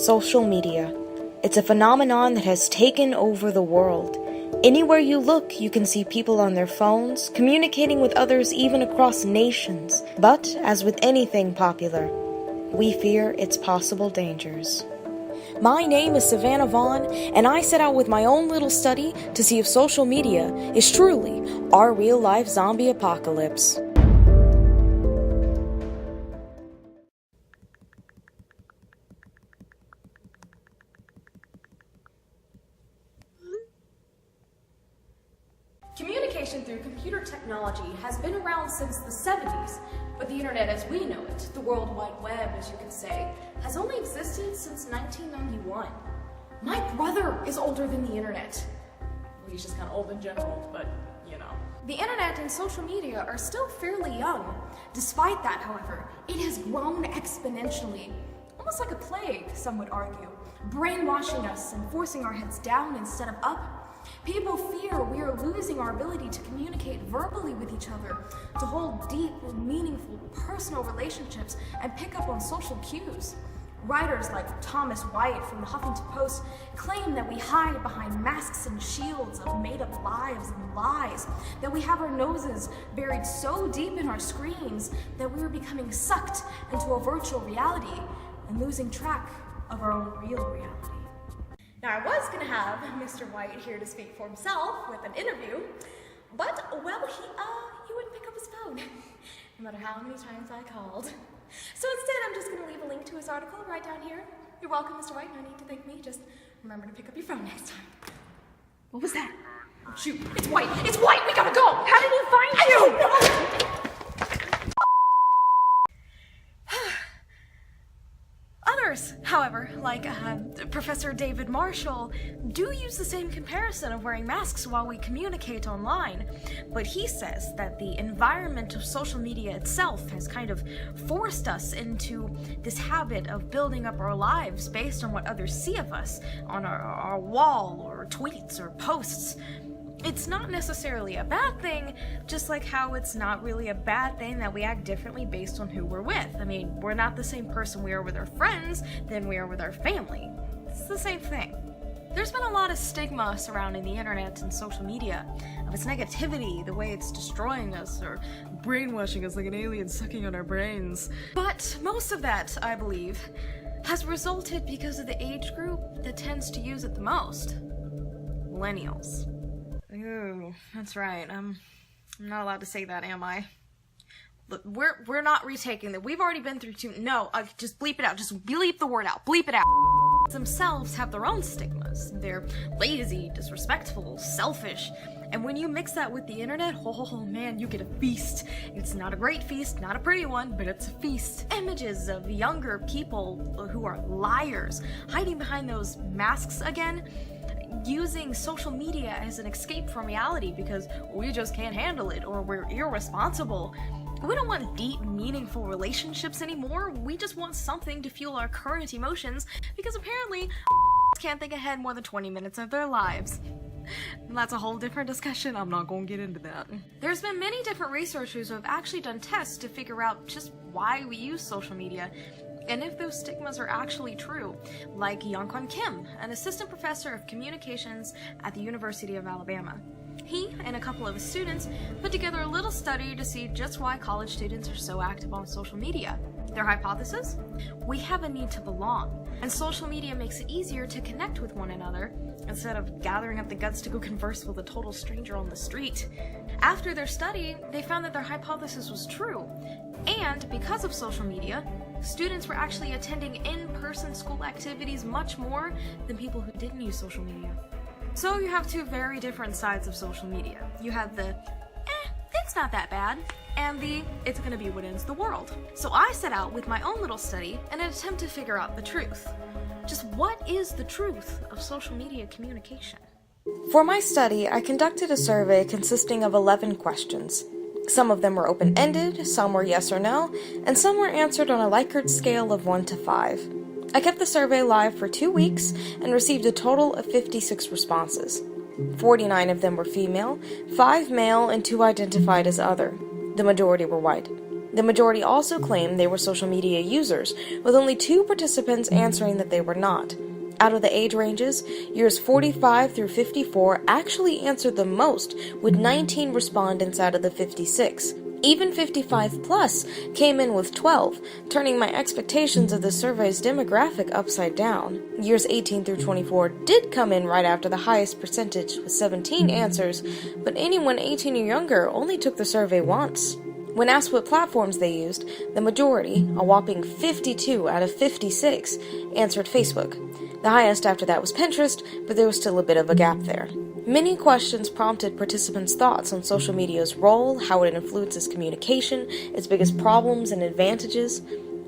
Social media. It's a phenomenon that has taken over the world. Anywhere you look, you can see people on their phones, communicating with others even across nations. But, as with anything popular, we fear its possible dangers. My name is Savannah Valen, and I set out with my own little study to see if social media is truly our real-life zombie apocalypse. Communication through computer technology has been around since the 70s, but the internet as we know it, the World Wide Web as you could say, has only existed since 1991. My brother is older than the internet. Well, he's just kind of old in general, but you know. The internet and social media are still fairly young. Despite that, however, it has grown exponentially. Almost like a plague, some would argue, brainwashing us and forcing our heads down instead of up. People fear we are losing our ability to communicate verbally with each other, to hold deep and meaningful personal relationships and pick up on social cues. Writers like Thomas White from the Huffington Post claim that we hide behind masks and shields of made-up lives and lies, that we have our noses buried so deep in our screens that we are becoming sucked into a virtual reality and losing track of our own real reality. Now, I was going to have Mr. White here to speak for himself with an interview, but, well, he wouldn't pick up his phone, no matter how many times I called. So instead, I'm just going to leave a link to his article right down here. You're welcome, Mr. White. No need to thank me. Just remember to pick up your phone next time. What was that? Oh, shoot. It's White. It's White. We gotta go. How did he find you? I don't know. Others, however, like Professor David Marshall, do use the same comparison of wearing masks while we communicate online, but he says that the environment of social media itself has kind of forced us into this habit of building up our lives based on what others see of us on our wall or tweets or posts. It's not necessarily a bad thing, just like how it's not really a bad thing that we act differently based on who we're with. I mean, we're not the same person we are with our friends than we are with our family. It's the same thing. There's been a lot of stigma surrounding the internet and social media, of its negativity, the way it's destroying us, or brainwashing us like an alien sucking on our brains. But most of that, I believe, has resulted because of the age group that tends to use it the most. Millennials. Ooh, that's right. I'm not allowed to say that, am I? Look, we're not retaking that. We've already been through two. No, just bleep it out. Just bleep the word out. Bleep it out. Themselves have their own stigmas. They're lazy, disrespectful, selfish. And when you mix that with the internet, oh man, you get a feast. It's not a great feast, not a pretty one, but it's a feast. Images of younger people who are liars, hiding behind those masks again, using social media as an escape from reality because we just can't handle it or we're irresponsible. We don't want deep, meaningful relationships anymore. We just want something to fuel our current emotions because apparently can't think ahead more than 20 minutes of their lives. That's a whole different discussion. I'm not going to get into that. There's been many different researchers who have actually done tests to figure out just why we use social media and if those stigmas are actually true, like Youngkwon Kim, an assistant professor of communications at the University of Alabama. He and a couple of his students put together a little study to see just why college students are so active on social media. Their hypothesis? We have a need to belong, and social media makes it easier to connect with one another instead of gathering up the guts to go converse with a total stranger on the street. After their study, they found that their hypothesis was true, and because of social media, students were actually attending in-person school activities much more than people who didn't use social media. So you have two very different sides of social media. You have the, it's not that bad, and the, it's gonna be what ends the world. So I set out with my own little study in an attempt to figure out the truth. Just what is the truth of social media communication? For my study, I conducted a survey consisting of 11 questions. Some of them were open-ended, some were yes or no, and some were answered on a Likert scale of 1 to 5. I kept the survey live for 2 weeks and received a total of 56 responses. 49 of them were female, 5 male, and 2 identified as other. The majority were white. The majority also claimed they were social media users, with only 2 participants answering that they were not. Out of the age ranges, years 45 through 54 actually answered the most, with 19 respondents out of the 56. Even 55 plus came in with 12, turning my expectations of the survey's demographic upside down. Years 18 through 24 did come in right after the highest percentage with 17 answers, but anyone 18 or younger only took the survey once. When asked what platforms they used, the majority, a whopping 52 out of 56, answered Facebook. The highest after that was Pinterest, but there was still a bit of a gap there. Many questions prompted participants' thoughts on social media's role, how it influences communication, its biggest problems and advantages.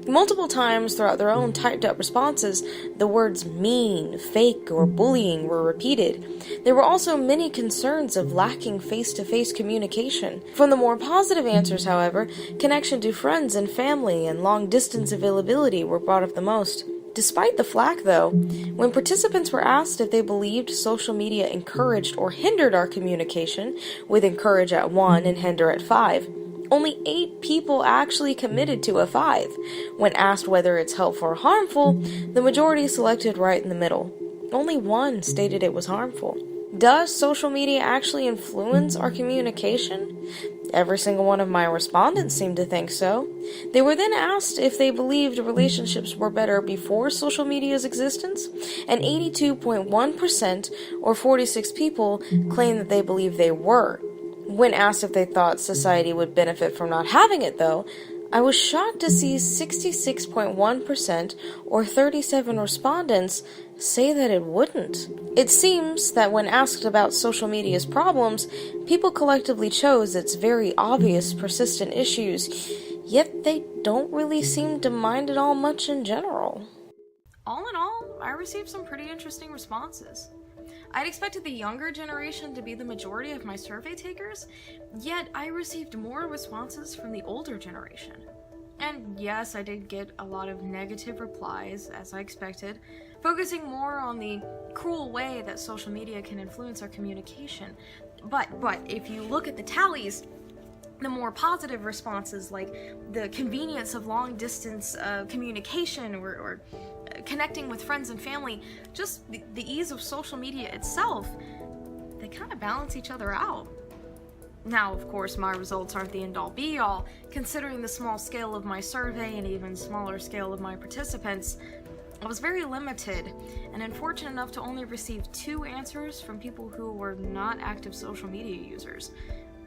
Multiple times throughout their own typed-up responses, the words mean, fake, or bullying were repeated. There were also many concerns of lacking face-to-face communication. From the more positive answers, however, connection to friends and family and long-distance availability were brought up the most. Despite the flack, though, when participants were asked if they believed social media encouraged or hindered our communication, with encourage at 1 and hinder at 5, only 8 people actually committed to a 5. When asked whether it's helpful or harmful, the majority selected right in the middle. Only 1 stated it was harmful. Does social media actually influence our communication? Every single one of my respondents seemed to think so. They were then asked if they believed relationships were better before social media's existence, and 82.1%, or 46 people, claimed that they believed they were. When asked if they thought society would benefit from not having it, though, I was shocked to see 66.1%, or 37 respondents, say that it wouldn't. It seems that when asked about social media's problems, people collectively chose its very obvious persistent issues, yet they don't really seem to mind it all much in general. All in all, I received some pretty interesting responses. I'd expected the younger generation to be the majority of my survey takers, yet I received more responses from the older generation. And yes, I did get a lot of negative replies, as I expected, focusing more on the cruel way that social media can influence our communication. But if you look at the tallies, the more positive responses, like the convenience of long-distance communication or connecting with friends and family, just the ease of social media itself, they kind of balance each other out. Now, of course, my results aren't the end-all be-all. Considering the small scale of my survey and even smaller scale of my participants, I was very limited and unfortunate enough to only receive 2 answers from people who were not active social media users,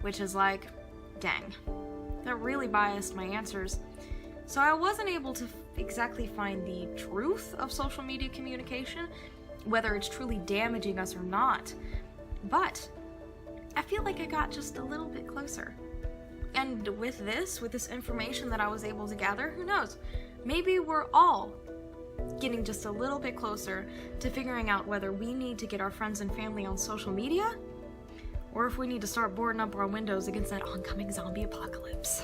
which is like, dang, that really biased my answers. So I wasn't able to exactly find the truth of social media communication, whether it's truly damaging us or not. But I feel like I got just a little bit closer. And with this information that I was able to gather, who knows? Maybe we're all getting just a little bit closer to figuring out whether we need to get our friends and family on social media, or if we need to start boarding up our windows against that oncoming zombie apocalypse.